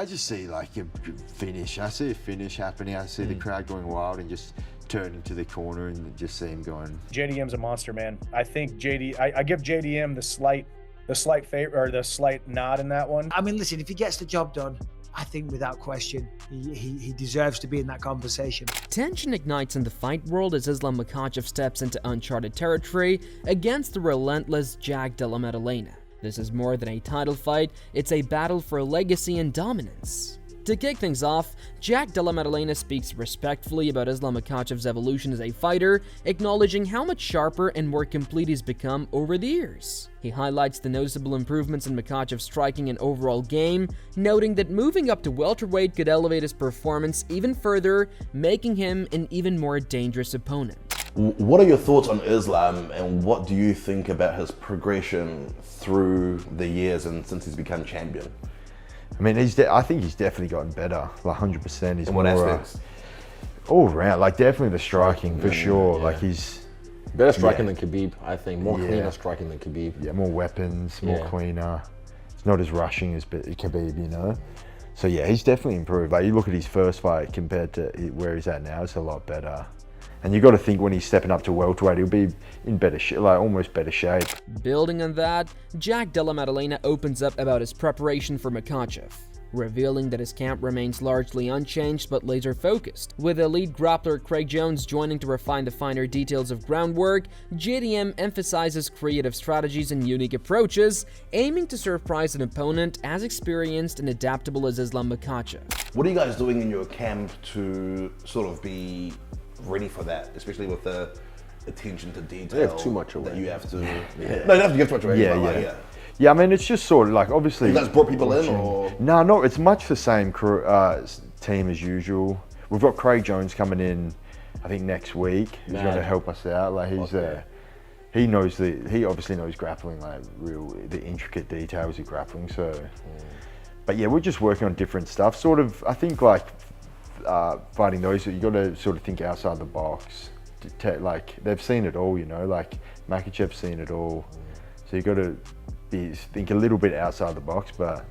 I just see like a finish. I see a finish happening. I see the crowd going wild and just turn into the corner and just see him going. JDM's a monster, man. I think I give JDM the slight favor or the slight nod in that one. I mean, listen, if he gets the job done, I think without question, he deserves to be in that conversation. Tension ignites in the fight world as Islam Makhachev steps into uncharted territory against the relentless Jack Della Maddalena. This is more than a title fight, it's a battle for legacy and dominance. To kick things off, Jack Della Maddalena speaks respectfully about Islam Makhachev's evolution as a fighter, acknowledging how much sharper and more complete he's become over the years. He highlights the noticeable improvements in Makhachev's striking and overall game, noting that moving up to welterweight could elevate his performance even further, making him an even more dangerous opponent. What are your thoughts on Islam, and what do you think about his progression through the years and since he's become champion? I mean, I think he's definitely gotten better, like 100%. He's In what aspects? All around, like definitely the striking for sure. Yeah. Like he's better striking than Khabib, I think. More cleaner striking than Khabib. Yeah, more weapons, more cleaner. It's not as rushing as Khabib, you know. So yeah, he's definitely improved. Like you look at his first fight compared to where he's at now, it's a lot better. And you got to think when he's stepping up to welterweight, he'll be in better shape, like almost better shape. Building on that, Jack Della Maddalena opens up about his preparation for Makhachev, revealing that his camp remains largely unchanged but laser focused. With elite grappler Craig Jones joining to refine the finer details of groundwork, JDM emphasizes creative strategies and unique approaches, aiming to surprise an opponent as experienced and adaptable as Islam Makhachev. What are you guys doing in your camp to sort of be ready for that, especially with the attention to detail? They have too much away. That you have to. No, you don't have to give too much away. Yeah, I mean, it's just sort of like, obviously... You guys brought people in, or...? No, it's much the same crew, team as usual. We've got Craig Jones coming in, I think, next week. He's going to help us out. Like, he's he obviously knows grappling, like, the intricate details of grappling, so... But yeah, we're just working on different stuff. Sort of, I think, like, fighting those, you got to sort of think outside the box. Like, they've seen it all, you know, like, Makhachev's seen it all. So you got to think a little bit outside the box, but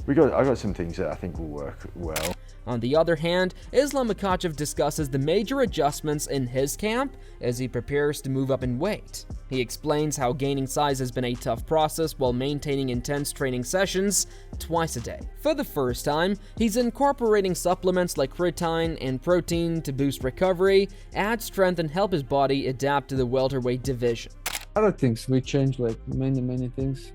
I got some things that I think will work well. On the other hand, Islam Makhachev discusses the major adjustments in his camp as he prepares to move up in weight. He explains how gaining size has been a tough process while maintaining intense training sessions twice a day. For the first time, he's incorporating supplements like creatine and protein to boost recovery, add strength, and help his body adapt to the welterweight division. Other things we change, like many things.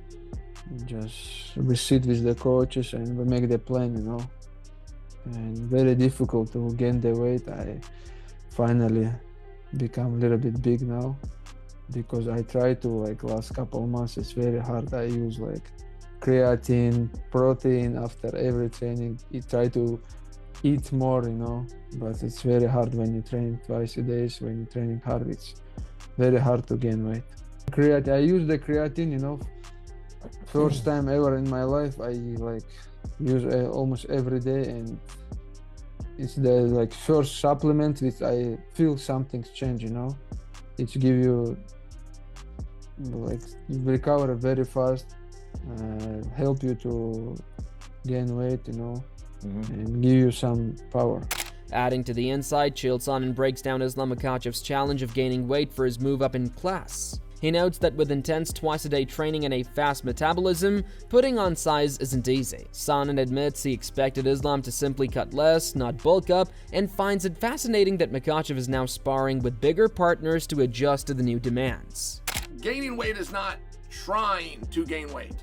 We sit with the coaches and we make the plan, you know. And very difficult to gain the weight. I finally become a little bit big now because I try to, like, last couple of months it's very hard. I use like creatine, protein after every training. I try to eat more, you know, but it's very hard when you train twice a day. When you're training hard, it's very hard to gain weight. I use the creatine, you know. First time ever in my life, I like use almost every day, and it's the like first supplement which I feel something's changed, you know. It's give you like recover very fast, help you to gain weight, you know, and give you some power. Adding to the insight, Chael Sonnen breaks down Islam Makhachev's challenge of gaining weight for his move up in class. He notes that with intense twice-a-day training and a fast metabolism, putting on size isn't easy. Sonnen admits he expected Islam to simply cut less, not bulk up, and finds it fascinating that Makhachev is now sparring with bigger partners to adjust to the new demands. Gaining weight is not trying to gain weight.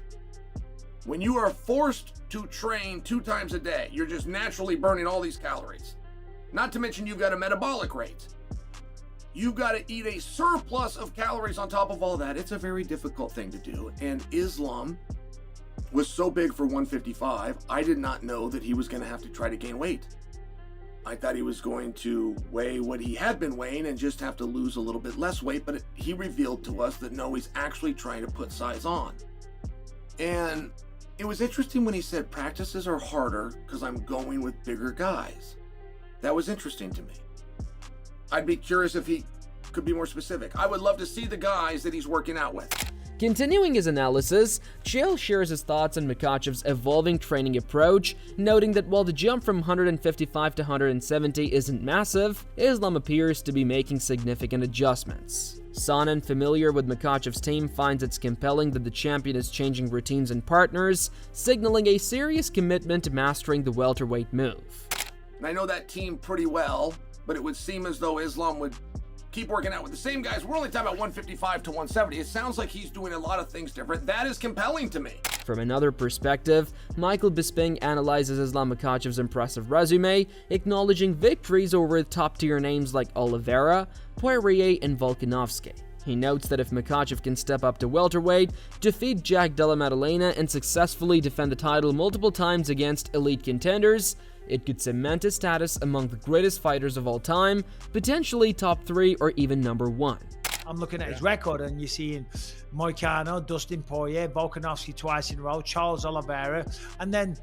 When you are forced to train 2 times a day, you're just naturally burning all these calories. Not to mention you've got a metabolic rate. You've got to eat a surplus of calories on top of all that. It's a very difficult thing to do. And Islam was so big for 155, I did not know that he was going to have to try to gain weight. I thought he was going to weigh what he had been weighing and just have to lose a little bit less weight, but he revealed to us that no, he's actually trying to put size on. And it was interesting when he said practices are harder because I'm going with bigger guys. That was interesting to me. I'd be curious if he could be more specific. I would love to see the guys that he's working out with. Continuing his analysis, Chael shares his thoughts on Makhachev's evolving training approach, noting that while the jump from 155 to 170 isn't massive, Islam appears to be making significant adjustments. Sonnen, familiar with Makhachev's team, finds it's compelling that the champion is changing routines and partners, signaling a serious commitment to mastering the welterweight move. And I know that team pretty well, but it would seem as though Islam would keep working out with the same guys. We're only talking about 155 to 170. It sounds like he's doing a lot of things different. That is compelling to me. From another perspective, Michael Bisping analyzes Islam Makhachev's impressive resume, acknowledging victories over top-tier names like Oliveira, Poirier, and Volkanovski. He notes that if Makhachev can step up to welterweight, defeat Jack Della Maddalena, and successfully defend the title multiple times against elite contenders, it could cement his status among the greatest fighters of all time, potentially top 3 or even number 1. I'm looking at his record and you're seeing Moicano, Dustin Poirier, Volkanovski twice in a row, Charles Oliveira, and then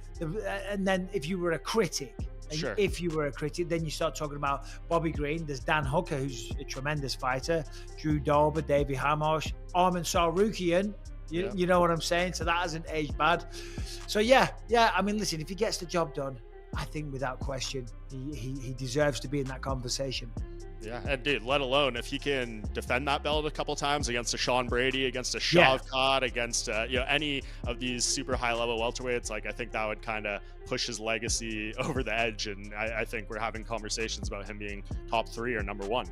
if you were a critic, then you start talking about Bobby Green. There's Dan Hooker, who's a tremendous fighter, Drew Dober, David Hamosh, Arman Sarukian. You know what I'm saying? So that hasn't aged bad. So yeah. I mean, listen, if he gets the job done, I think without question, he deserves to be in that conversation. Yeah, and dude, let alone if he can defend that belt a couple times against a Sean Brady, against a Shavkat, against any of these super high-level welterweights, like I think that would kind of push his legacy over the edge, and I think we're having conversations about him being top 3 or number 1.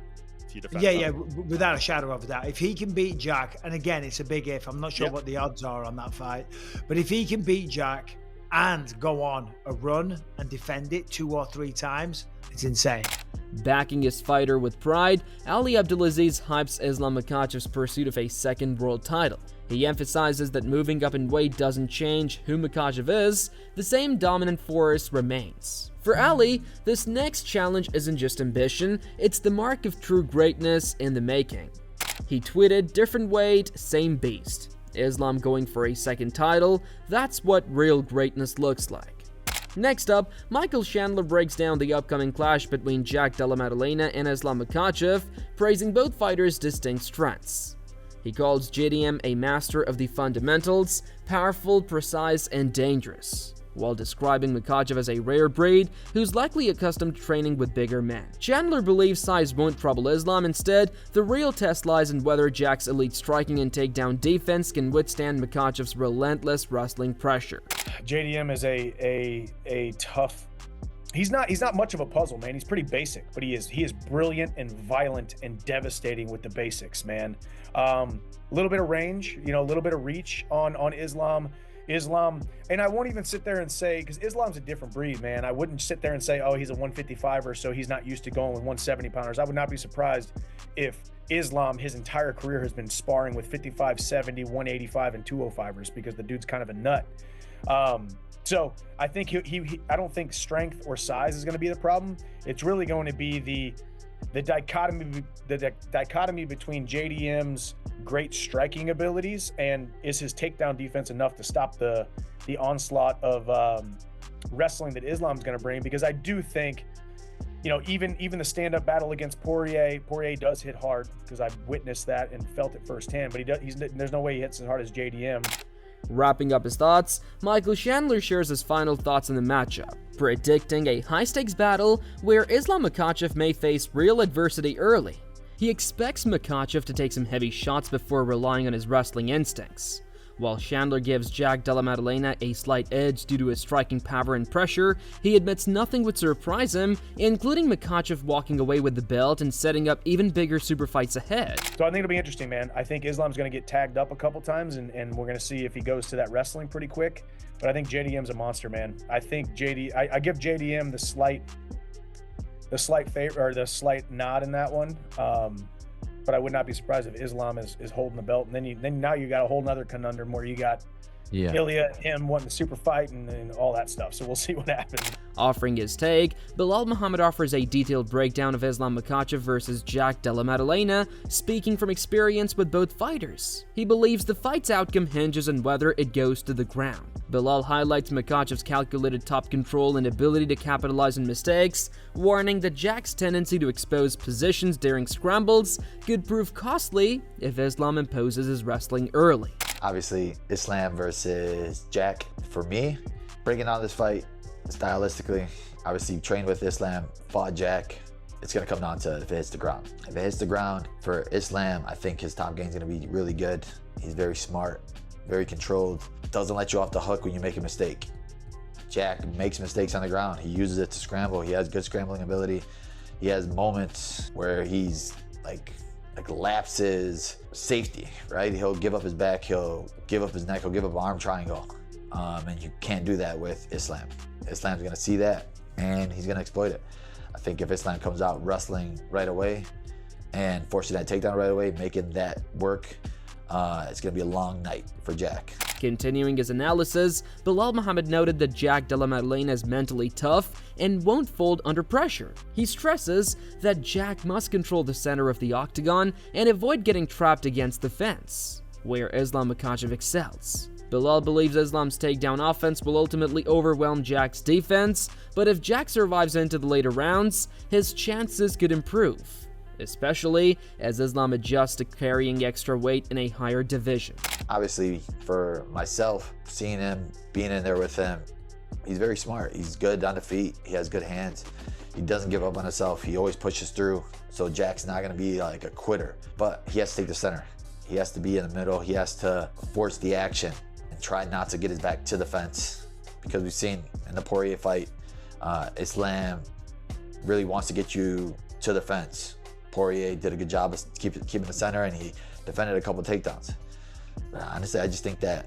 If he defends without a shadow of a doubt. If he can beat Jack, and again, it's a big if, I'm not sure what the odds are on that fight, but if he can beat Jack and go on a run and defend it 2 or 3 times, it's insane. Backing his fighter with pride, Ali Abdelaziz hypes Islam Makhachev's pursuit of a second world title. He emphasizes that moving up in weight doesn't change who Makhachev is, the same dominant force remains. For Ali, this next challenge isn't just ambition, it's the mark of true greatness in the making. He tweeted, "Different weight, same beast. Islam going for a second title, that's what real greatness looks like." Next up, Michael Chandler breaks down the upcoming clash between Jack Della Maddalena and Islam Makhachev, praising both fighters' distinct strengths. He calls JDM a master of the fundamentals, powerful, precise, and dangerous, while describing Makhachev as a rare breed who's likely accustomed to training with bigger men. Chandler believes size won't trouble Islam. Instead, the real test lies in whether Jack's elite striking and takedown defense can withstand Makhachev's relentless wrestling pressure. JDM is a tough. He's not much of a puzzle, man. He's pretty basic, but he is brilliant and violent and devastating with the basics, man. A little bit of range, a little bit of reach on Islam, and I won't even sit there and say, because Islam's a different breed, man. I wouldn't sit there and say, oh, he's a 155er, so he's not used to going with 170 pounders. I would not be surprised if Islam, his entire career, has been sparring with 55, 70, 185, and 205ers, because the dude's kind of a nut. So I think I don't think strength or size is going to be the problem. It's really going to be the dichotomy between JDM's great striking abilities and is his takedown defense enough to stop the onslaught of wrestling that Islam's going to bring. Because I do think, even the stand-up battle against Poirier does hit hard, because I've witnessed that and felt it firsthand. But there's no way he hits as hard as JDM. Wrapping up his thoughts, Michael Chandler shares his final thoughts on the matchup, predicting a high-stakes battle where Islam Makhachev may face real adversity early. He expects Makhachev to take some heavy shots before relying on his wrestling instincts. While Chandler gives Jack Della Maddalena a slight edge due to his striking power and pressure, he admits nothing would surprise him, including Makhachev walking away with the belt and setting up even bigger super fights ahead. So I think it'll be interesting, man. I think Islam's going to get tagged up a couple times, and we're going to see if he goes to that wrestling pretty quick. But I think JDM's a monster, man. I think I give JDM the slight favor, or the slight nod in that one. But I would not be surprised if Islam is holding the belt, and then now you got a whole nother conundrum where you got Ilya and him wanting the super fight and all that stuff. So we'll see what happens. Offering his take, Belal Muhammad offers a detailed breakdown of Islam Makhachev versus Jack Della Maddalena, speaking from experience with both fighters. He believes the fight's outcome hinges on whether it goes to the ground. Belal highlights Makhachev's calculated top control and ability to capitalize on mistakes, warning that Jack's tendency to expose positions during scrambles could prove costly if Islam imposes his wrestling early. Obviously, Islam versus Jack. For me, breaking down this fight stylistically, obviously trained with Islam, fought Jack. It's going to come down to if it hits the ground. If it hits the ground for Islam, I think his top game is going to be really good. He's very smart, very controlled, doesn't let you off the hook when you make a mistake. Jack makes mistakes on the ground. He uses it to scramble. He has good scrambling ability. He has moments where he's like lapses safety, right? He'll give up his back, he'll give up his neck, he'll give up an arm triangle. And you can't do that with Islam. Islam's gonna see that and he's gonna exploit it. I think if Islam comes out wrestling right away and forcing that takedown right away, making that work, it's gonna be a long night for Jack. Continuing his analysis, Belal Muhammad noted that Jack Della Maddalena is mentally tough and won't fold under pressure. He stresses that Jack must control the center of the octagon and avoid getting trapped against the fence, where Islam Makhachev excels. Belal believes Islam's takedown offense will ultimately overwhelm Jack's defense, but if Jack survives into the later rounds, his chances could improve, especially as Islam adjusts to carrying extra weight in a higher division. Obviously, for myself, seeing him, being in there with him, he's very smart. He's good on the feet. He has good hands. He doesn't give up on himself. He always pushes through. So Jack's not going to be like a quitter, but he has to take the center. He has to be in the middle. He has to force the action and try not to get his back to the fence, because we've seen in the Poirier fight, Islam really wants to get you to the fence. Poirier did a good job of keeping the center, and he defended a couple of takedowns. But honestly, I just think that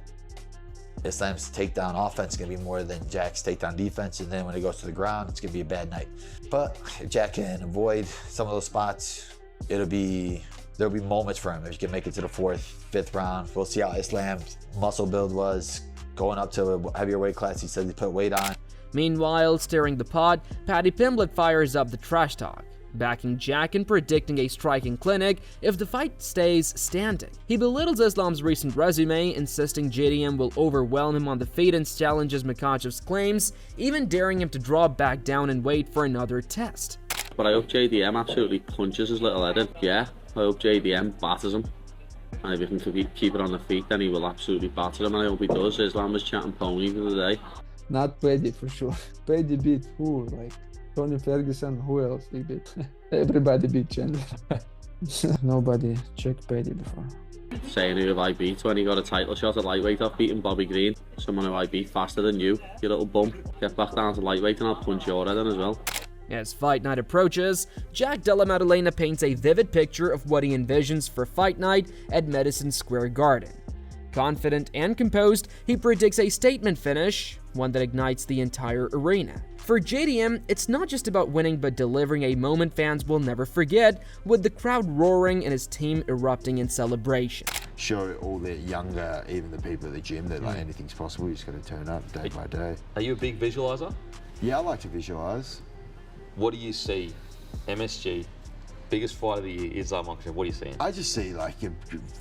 Islam's takedown offense is going to be more than Jack's takedown defense, and then when it goes to the ground, it's going to be a bad night. But if Jack can avoid some of those spots, there'll be moments for him. If he can make it to the 4th, 5th round, we'll see how Islam's muscle build was going up to a heavier weight class. He said he put weight on. Meanwhile, stirring the pot, Paddy Pimblett fires up the trash talk, backing Jack and predicting a striking clinic if the fight stays standing. He belittles Islam's recent resume, insisting JDM will overwhelm him on the feet and challenges Makhachev's claims, even daring him to draw back down and wait for another test. But I hope JDM absolutely punches his little head in. Yeah, I hope JDM batters him. And if he can keep it on the feet, then he will absolutely batter him, and I hope he does. Islam was chatting pony for the day. Not Paddy for sure. Paddy beat who? Like Tony Ferguson, who else he beat? Everybody beat Chandler. Nobody checked Paddy before. Saying who have I beat when he got a title shot at lightweight off beating Bobby Green. Someone who I beat faster than you little bum. Get back down to lightweight and I'll punch your head in as well. As fight night approaches, Jack Della Maddalena paints a vivid picture of what he envisions for fight night at Madison Square Garden. Confident and composed, he predicts a statement finish, one that ignites the entire arena. For JDM, it's not just about winning but delivering a moment fans will never forget, with the crowd roaring and his team erupting in celebration. Show all the younger, even the people at the gym, that like anything's possible. You just got to turn up day by day. Are you a big visualizer? Yeah, I like to visualize. What do you see? MSG, biggest fight of the year, Islam Makhachev. What are you seeing? I just see like a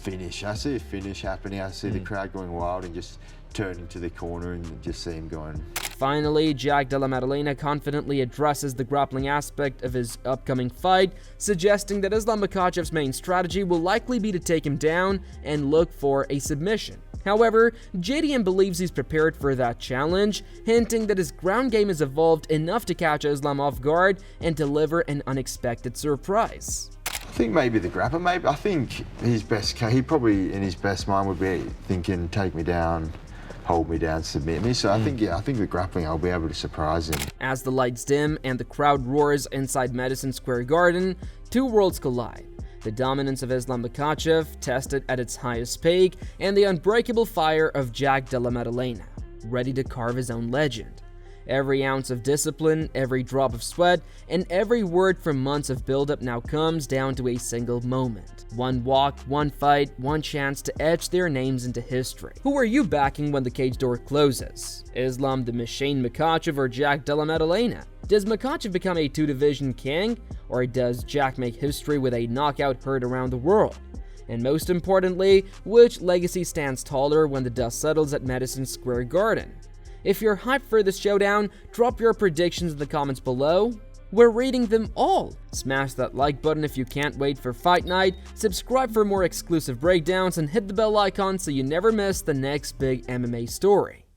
finish. I see a finish happening. I see the crowd going wild and just turning to the corner and just see him going. Finally, Jack Della Maddalena confidently addresses the grappling aspect of his upcoming fight, suggesting that Islam Makhachev's main strategy will likely be to take him down and look for a submission. However, JDM believes he's prepared for that challenge, hinting that his ground game has evolved enough to catch Islam off guard and deliver an unexpected surprise. I think maybe the grappling. I think his best case, he probably in his best mind would be thinking, take me down, hold me down, submit me. So I think the grappling, I'll be able to surprise him. As the lights dim and the crowd roars inside Madison Square Garden, two worlds collide. The dominance of Islam Makhachev, tested at its highest peak, and the unbreakable fire of Jack Della Maddalena, ready to carve his own legend. Every ounce of discipline, every drop of sweat, and every word from months of build-up now comes down to a single moment. One walk, one fight, one chance to etch their names into history. Who are you backing when the cage door closes? Islam the Machine Makhachev or Jack Della Maddalena? Does Makhachev become a two-division king, or does Jack make history with a knockout heard around the world? And most importantly, which legacy stands taller when the dust settles at Madison Square Garden? If you're hyped for this showdown, drop your predictions in the comments below. We're reading them all. Smash that like button if you can't wait for fight night, subscribe for more exclusive breakdowns, and hit the bell icon so you never miss the next big MMA story.